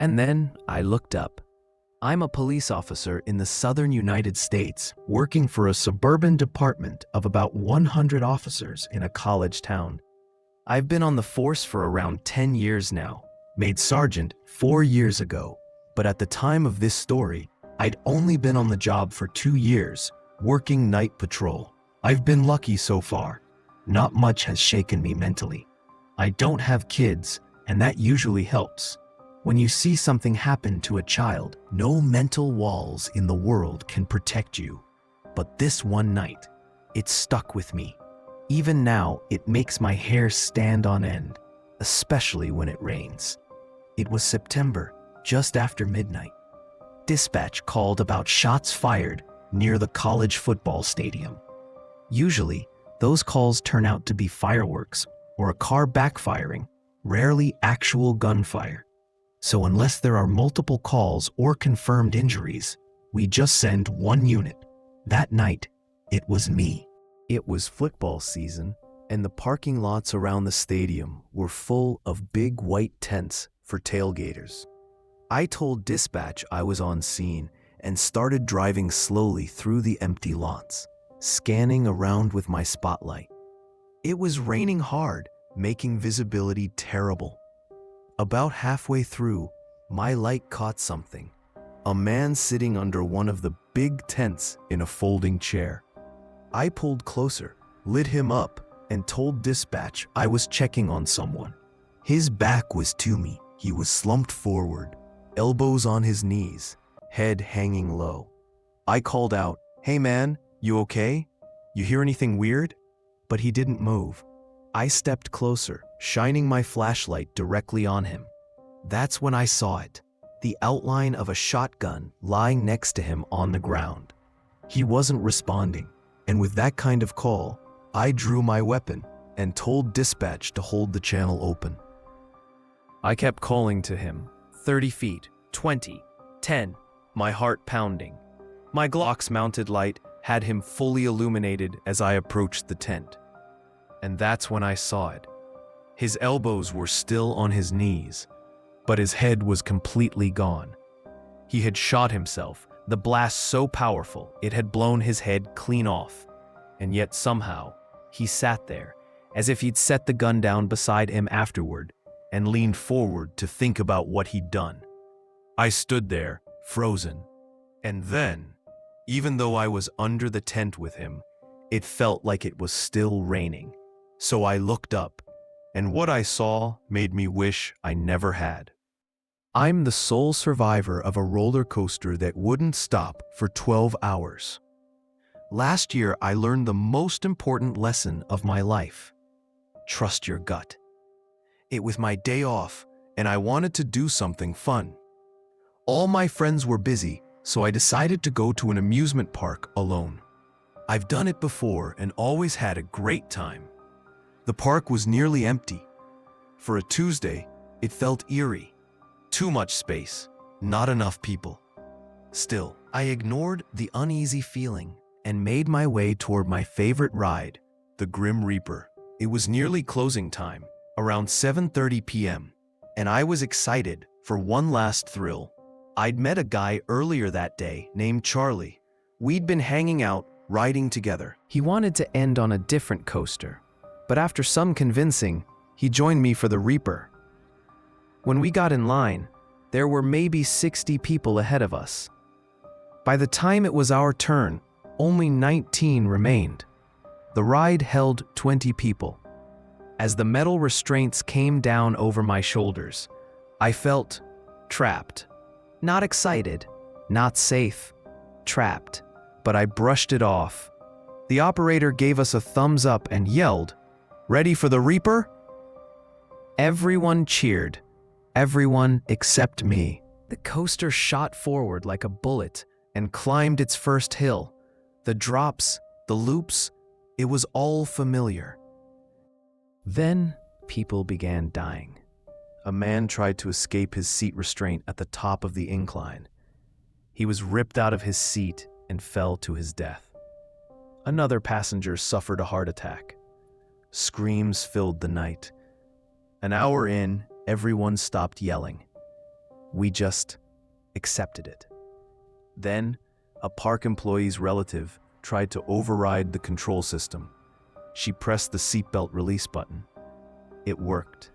And then I looked up. I'm a police officer in the southern United States, working for a suburban department of about 100 officers in a college town. I've been on the force for around 10 years now, made sergeant 4 years ago, but at the time of this story, I'd only been on the job for 2 years, working night patrol. I've been lucky so far. Not much has shaken me mentally. I don't have kids, and that usually helps. When you see something happen to a child, no mental walls in the world can protect you. But this one night, it stuck with me. Even now, it makes my hair stand on end, especially when it rains. It was September, just after midnight. Dispatch called about shots fired near the college football stadium. Usually, those calls turn out to be fireworks or a car backfiring, rarely actual gunfire. So unless there are multiple calls or confirmed injuries, we just send one unit. That night, it was me. It was football season, and the parking lots around the stadium were full of big white tents for tailgaters. I told dispatch I was on scene and started driving slowly through the empty lots, scanning around with my spotlight. It was raining hard, making visibility terrible. About halfway through, my light caught something. A man sitting under one of the big tents in a folding chair. I pulled closer, lit him up, and told dispatch I was checking on someone. His back was to me. He was slumped forward, elbows on his knees, head hanging low. I called out, "Hey man, you okay? You hear anything weird?" But he didn't move. I stepped closer, shining my flashlight directly on him. That's when I saw it, the outline of a shotgun lying next to him on the ground. He wasn't responding, and with that kind of call, I drew my weapon and told dispatch to hold the channel open. I kept calling to him, 30 feet, 20, 10, my heart pounding. My Glock's mounted light had him fully illuminated as I approached the tent. And that's when I saw it. His elbows were still on his knees, but his head was completely gone. He had shot himself, the blast so powerful it had blown his head clean off. And yet somehow, he sat there, as if he'd set the gun down beside him afterward, and leaned forward to think about what he'd done. I stood there, frozen. And then, even though I was under the tent with him, it felt like it was still raining. So I looked up, and what I saw made me wish I never had. I'm the sole survivor of a roller coaster that wouldn't stop for 12 hours. Last year, I learned the most important lesson of my life. Trust your gut. It was my day off, and I wanted to do something fun. All my friends were busy, so I decided to go to an amusement park alone. I've done it before and always had a great time. The park was nearly empty. For a Tuesday, it felt eerie. Too much space, not enough people. Still, I ignored the uneasy feeling and made my way toward my favorite ride, the Grim Reaper. It was nearly closing time, around 7:30 p.m., and I was excited for one last thrill. I'd met a guy earlier that day named Charlie. We'd been hanging out, riding together. He wanted to end on a different coaster, but after some convincing, he joined me for the Reaper. When we got in line, there were maybe 60 people ahead of us. By the time it was our turn, only 19 remained. The ride held 20 people. As the metal restraints came down over my shoulders, I felt trapped. Not excited, not safe, trapped. But I brushed it off. The operator gave us a thumbs up and yelled, "Ready for the Reaper?" Everyone cheered. Everyone except me. The coaster shot forward like a bullet and climbed its first hill. The drops, the loops, it was all familiar. Then people began dying. A man tried to escape his seat restraint at the top of the incline. He was ripped out of his seat and fell to his death. Another passenger suffered a heart attack. Screams filled the night. An hour in, everyone stopped yelling. We just accepted it. Then, a park employee's relative tried to override the control system. She pressed the seatbelt release button. It worked.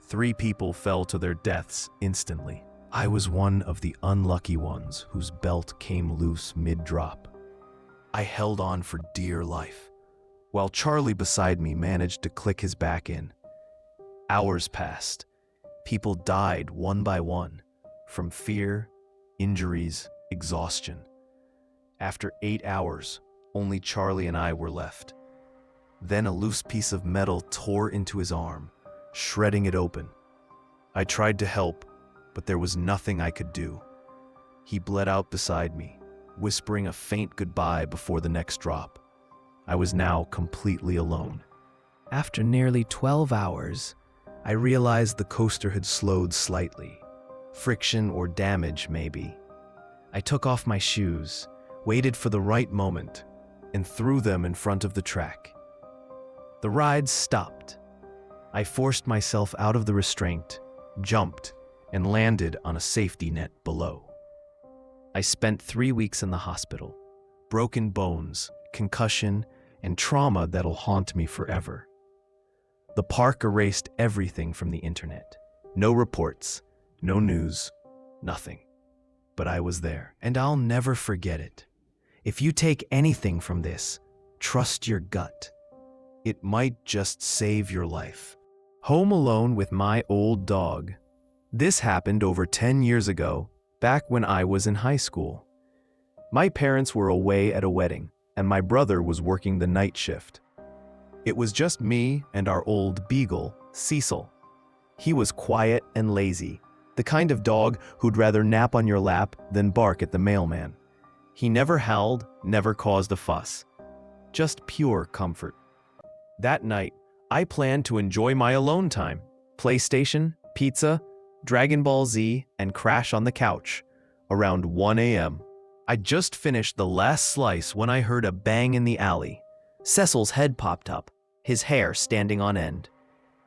3 people fell to their deaths instantly. I was one of the unlucky ones whose belt came loose mid-drop. I held on for dear life, while Charlie beside me managed to click his back in. Hours passed. People died one by one, from fear, injuries, exhaustion. After 8 hours, only Charlie and I were left. Then a loose piece of metal tore into his arm, shredding it open. I tried to help, but there was nothing I could do. He bled out beside me, whispering a faint goodbye before the next drop. I was now completely alone. After nearly 12 hours, I realized the coaster had slowed slightly. Friction or damage, maybe. I took off my shoes, waited for the right moment, and threw them in front of the track. The ride stopped. I forced myself out of the restraint, jumped, and landed on a safety net below. I spent 3 weeks in the hospital. Broken bones, concussion, and trauma that'll haunt me forever. The park erased everything from the internet. No reports, no news, nothing. But I was there, and I'll never forget it. If you take anything from this, trust your gut. It might just save your life. Home alone with my old dog. This happened over 10 years ago, back when I was in high school. My parents were away at a wedding, and my brother was working the night shift. It was just me and our old beagle, Cecil. He was quiet and lazy, the kind of dog who'd rather nap on your lap than bark at the mailman. He never howled, never caused a fuss. Just pure comfort. That night, I planned to enjoy my alone time. PlayStation, pizza, Dragon Ball Z, and crash on the couch. Around 1 a.m. I'd just finished the last slice when I heard a bang in the alley. Cecil's head popped up, his hair standing on end.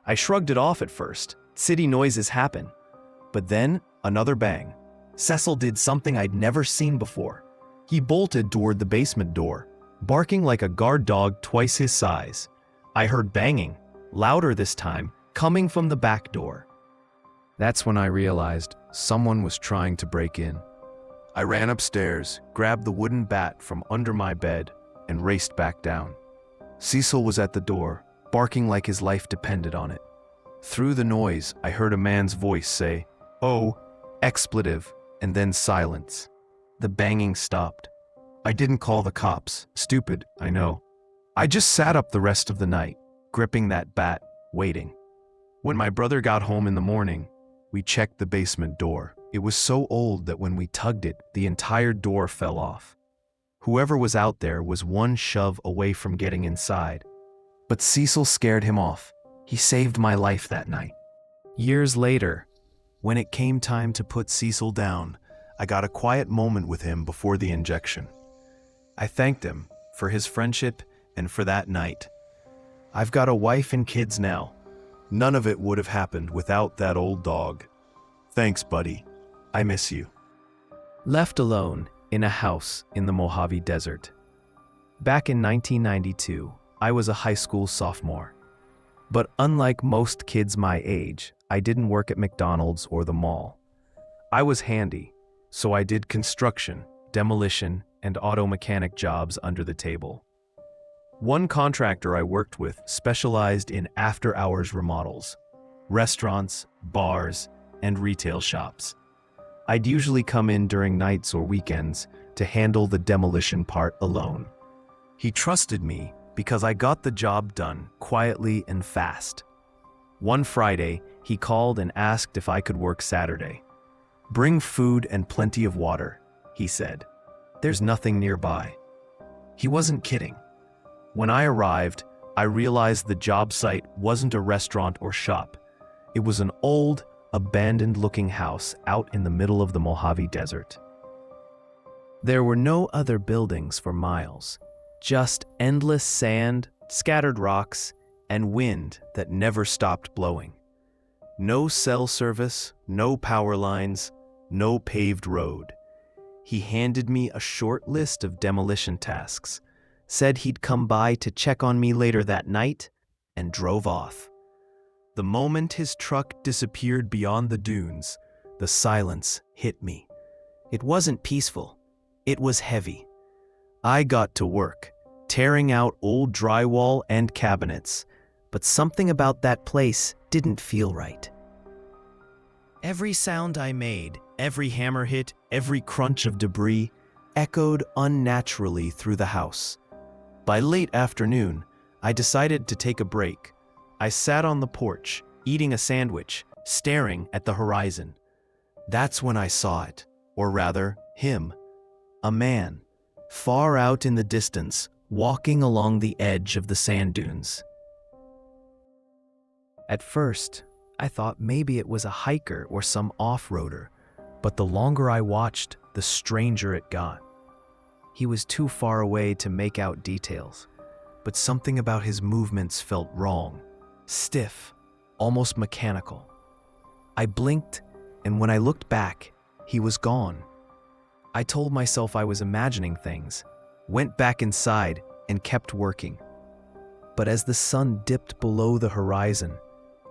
I shrugged it off at first. City noises happen. But then, another bang. Cecil did something I'd never seen before. He bolted toward the basement door, barking like a guard dog twice his size. I heard banging, louder this time, coming from the back door. That's when I realized someone was trying to break in. I ran upstairs, grabbed the wooden bat from under my bed, and raced back down. Cecil was at the door, barking like his life depended on it. Through the noise, I heard a man's voice say, "Oh," expletive, and then silence. The banging stopped. I didn't call the cops. Stupid, I know. I just sat up the rest of the night, gripping that bat, waiting. When my brother got home in the morning, we checked the basement door. It was so old that when we tugged it, the entire door fell off. Whoever was out there was one shove away from getting inside. But Cecil scared him off. He saved my life that night. Years later, when it came time to put Cecil down, I got a quiet moment with him before the injection. I thanked him for his friendship and for that night. I've got a wife and kids now. None of it would have happened without that old dog. Thanks, buddy. I miss you. Left alone in a house in the Mojave Desert. Back in 1992, I was a high school sophomore. But unlike most kids my age, I didn't work at McDonald's or the mall. I was handy, so I did construction, demolition, and auto mechanic jobs under the table. One contractor I worked with specialized in after-hours remodels, restaurants, bars, and retail shops. I'd usually come in during nights or weekends to handle the demolition part alone. He trusted me because I got the job done quietly and fast. One Friday, he called and asked if I could work Saturday. "Bring food and plenty of water," he said. "There's nothing nearby." He wasn't kidding. When I arrived, I realized the job site wasn't a restaurant or shop. It was an old, abandoned-looking house out in the middle of the Mojave Desert. There were no other buildings for miles, just endless sand, scattered rocks, and wind that never stopped blowing. No cell service, no power lines, no paved road. He handed me a short list of demolition tasks, said he'd come by to check on me later that night, and drove off. The moment his truck disappeared beyond the dunes, the silence hit me. It wasn't peaceful. It was heavy. I got to work, tearing out old drywall and cabinets, but something about that place didn't feel right. Every sound I made, every hammer hit, every crunch of debris, echoed unnaturally through the house. By late afternoon, I decided to take a break. I sat on the porch, eating a sandwich, staring at the horizon. That's when I saw it, or rather, him. A man, far out in the distance, walking along the edge of the sand dunes. At first, I thought maybe it was a hiker or some off-roader, but the longer I watched, the stranger it got. He was too far away to make out details, but something about his movements felt wrong, stiff, almost mechanical. I blinked, and when I looked back, he was gone. I told myself I was imagining things, went back inside, and kept working. But as the sun dipped below the horizon,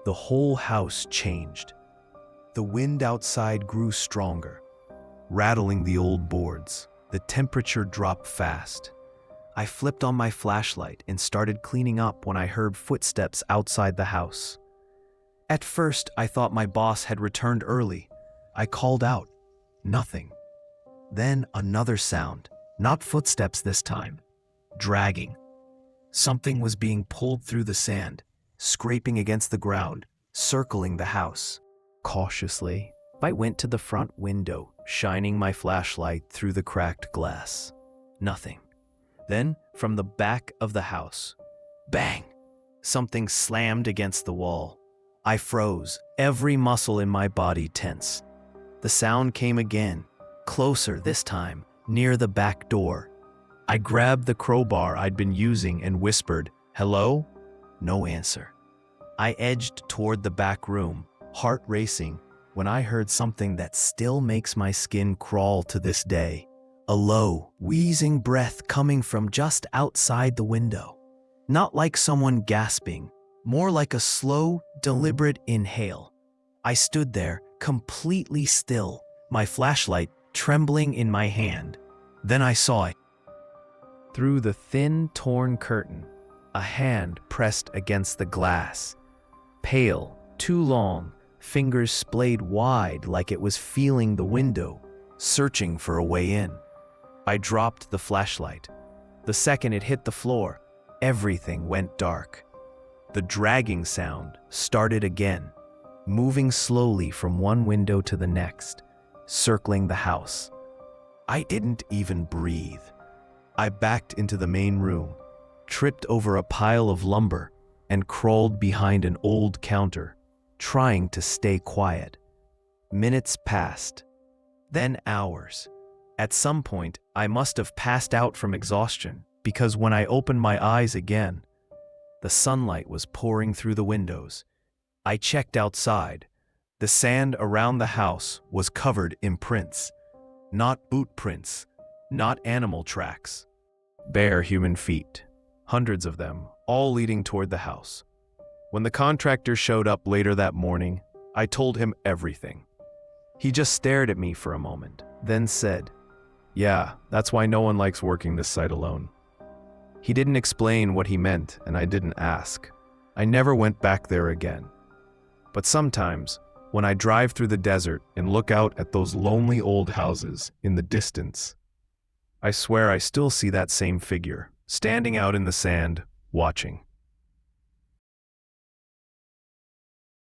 the whole house changed. The wind outside grew stronger, rattling the old boards. The temperature dropped fast. I flipped on my flashlight and started cleaning up when I heard footsteps outside the house. At first, I thought my boss had returned early. I called out. Nothing. Then another sound, not footsteps this time. Dragging. Something was being pulled through the sand, scraping against the ground, circling the house. Cautiously, I went to the front window, shining my flashlight through the cracked glass. Nothing. Then, from the back of the house, bang! Something slammed against the wall. I froze, every muscle in my body tense. The sound came again, closer this time, near the back door. I grabbed the crowbar I'd been using and whispered, "Hello?" No answer. I edged toward the back room, heart racing, when I heard something that still makes my skin crawl to this day. A low, wheezing breath coming from just outside the window. Not like someone gasping, more like a slow, deliberate inhale. I stood there, completely still, my flashlight trembling in my hand. Then I saw it. Through the thin, torn curtain, a hand pressed against the glass. Pale, too long, fingers splayed wide like it was feeling the window, searching for a way in. I dropped the flashlight. The second it hit the floor, everything went dark. The dragging sound started again, moving slowly from one window to the next, circling the house. I didn't even breathe. I backed into the main room, tripped over a pile of lumber, and crawled behind an old counter, trying to stay quiet. Minutes passed, then hours. At some point, I must have passed out from exhaustion, because when I opened my eyes again, the sunlight was pouring through the windows. I checked outside. The sand around the house was covered in prints. Not boot prints, not animal tracks. Bare human feet, hundreds of them, all leading toward the house. When the contractor showed up later that morning, I told him everything. He just stared at me for a moment, then said, "Yeah, that's why no one likes working this site alone." He didn't explain what he meant, and I didn't ask. I never went back there again. But sometimes, when I drive through the desert and look out at those lonely old houses in the distance, I swear I still see that same figure, standing out in the sand, watching.